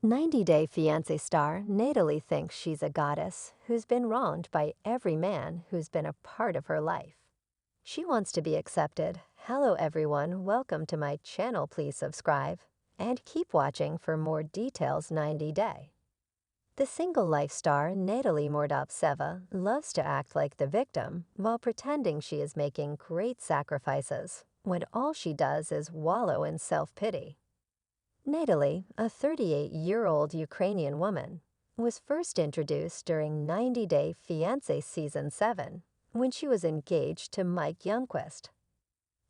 90-Day Fiancé star Natalie thinks she's a goddess who's been wronged by every man who's been a part of her life. She wants to be accepted. Hello everyone, welcome to my channel. Please subscribe and keep watching for more details. 90-Day. The single life star Natalie Mordovtseva loves to act like the victim while pretending she is making great sacrifices when all she does is wallow in self-pity. Natalie, a 38-year-old Ukrainian woman, was first introduced during 90-Day Fiancé Season 7 when she was engaged to Mike Youngquest.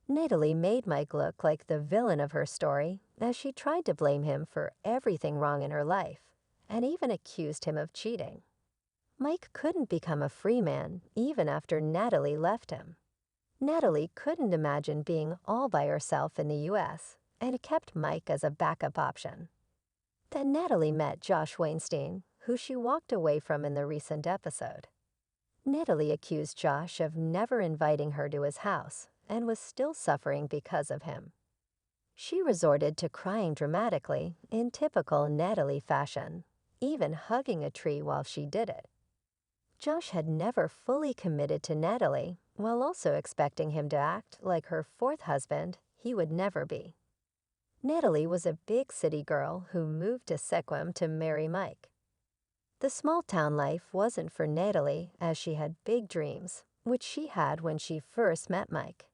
Natalie made Mike look like the villain of her story as she tried to blame him for everything wrong in her life and even accused him of cheating. Mike couldn't become a free man even after Natalie left him. Natalie couldn't imagine being all by herself in the US and kept Mike as a backup option. Then Natalie met Josh Wainstein, who she walked away from in the recent episode. Natalie accused Josh of never inviting her to his house and was still suffering because of him. She resorted to crying dramatically in typical Natalie fashion, even hugging a tree while she did it. Josh had never fully committed to Natalie, while also expecting him to act like her fourth husband he would never be. Natalie was a big city girl who moved to Sequim to marry Mike. The small-town life wasn't for Natalie, as she had big dreams, which she had when she first met Mike.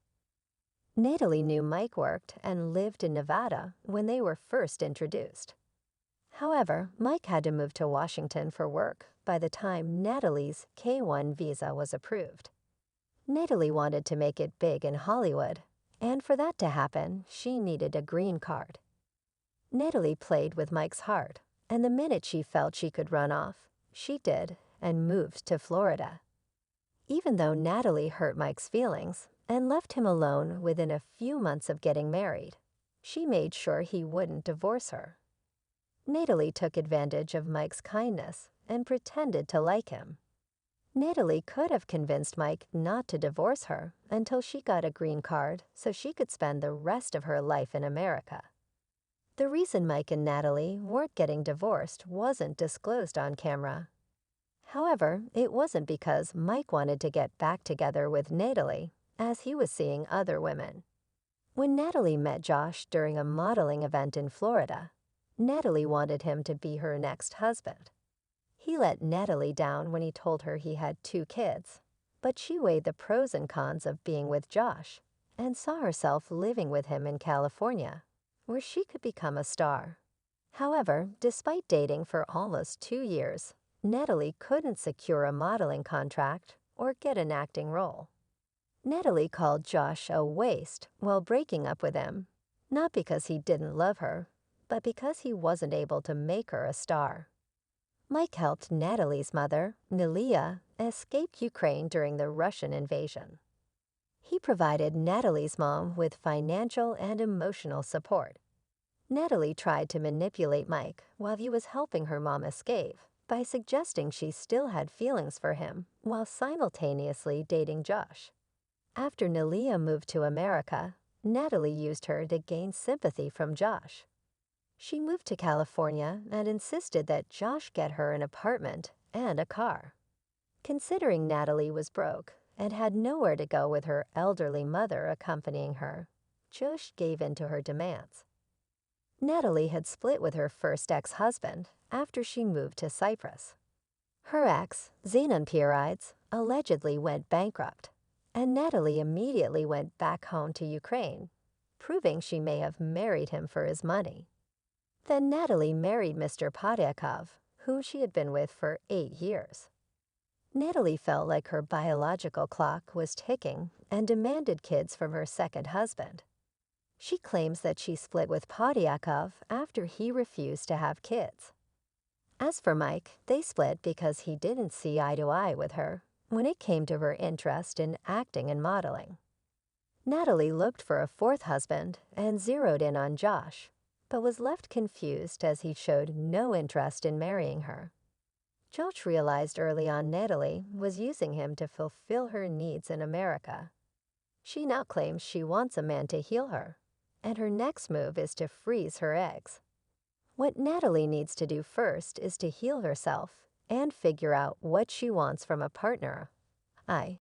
Natalie knew Mike worked and lived in Nevada when they were first introduced. However, Mike had to move to Washington for work by the time Natalie's K-1 visa was approved. Natalie wanted to make it big in Hollywood, and for that to happen, she needed a green card. Natalie played with Mike's heart, and the minute she felt she could run off, she did and moved to Florida. Even though Natalie hurt Mike's feelings and left him alone within a few months of getting married, she made sure he wouldn't divorce her. Natalie took advantage of Mike's kindness and pretended to like him. Natalie could have convinced Mike not to divorce her until she got a green card so she could spend the rest of her life in America. The reason Mike and Natalie weren't getting divorced wasn't disclosed on camera. However, it wasn't because Mike wanted to get back together with Natalie, as he was seeing other women. When Natalie met Josh during a modeling event in Florida, Natalie wanted him to be her next husband. He let Natalie down when he told her he had 2 kids, but she weighed the pros and cons of being with Josh and saw herself living with him in California, where she could become a star. However, despite dating for almost 2 years, Natalie couldn't secure a modeling contract or get an acting role. Natalie called Josh a waste while breaking up with him, not because he didn't love her, but because he wasn't able to make her a star. Mike helped Natalie's mother, Nalia, escape Ukraine during the Russian invasion. He provided Natalie's mom with financial and emotional support. Natalie tried to manipulate Mike while he was helping her mom escape by suggesting she still had feelings for him while simultaneously dating Josh. After Nalia moved to America, Natalie used her to gain sympathy from Josh. She moved to California and insisted that Josh get her an apartment and a car. Considering Natalie was broke and had nowhere to go with her elderly mother accompanying her, Josh gave in to her demands. Natalie had split with her first ex-husband after she moved to Cyprus. Her ex, Zenon Pierides, allegedly went bankrupt, and Natalie immediately went back home to Ukraine, proving she may have married him for his money. Then Natalie married Mr. Podyakov, whom she had been with for 8 years. Natalie felt like her biological clock was ticking and demanded kids from her second husband. She claims that she split with Podyakov after he refused to have kids. As for Mike, they split because he didn't see eye to eye with her when it came to her interest in acting and modeling. Natalie looked for a fourth husband and zeroed in on Josh, but was left confused as he showed no interest in marrying her. Josh realized early on Natalie was using him to fulfill her needs in America. She now claims she wants a man to heal her, and her next move is to freeze her eggs. What Natalie needs to do first is to heal herself and figure out what she wants from a partner. I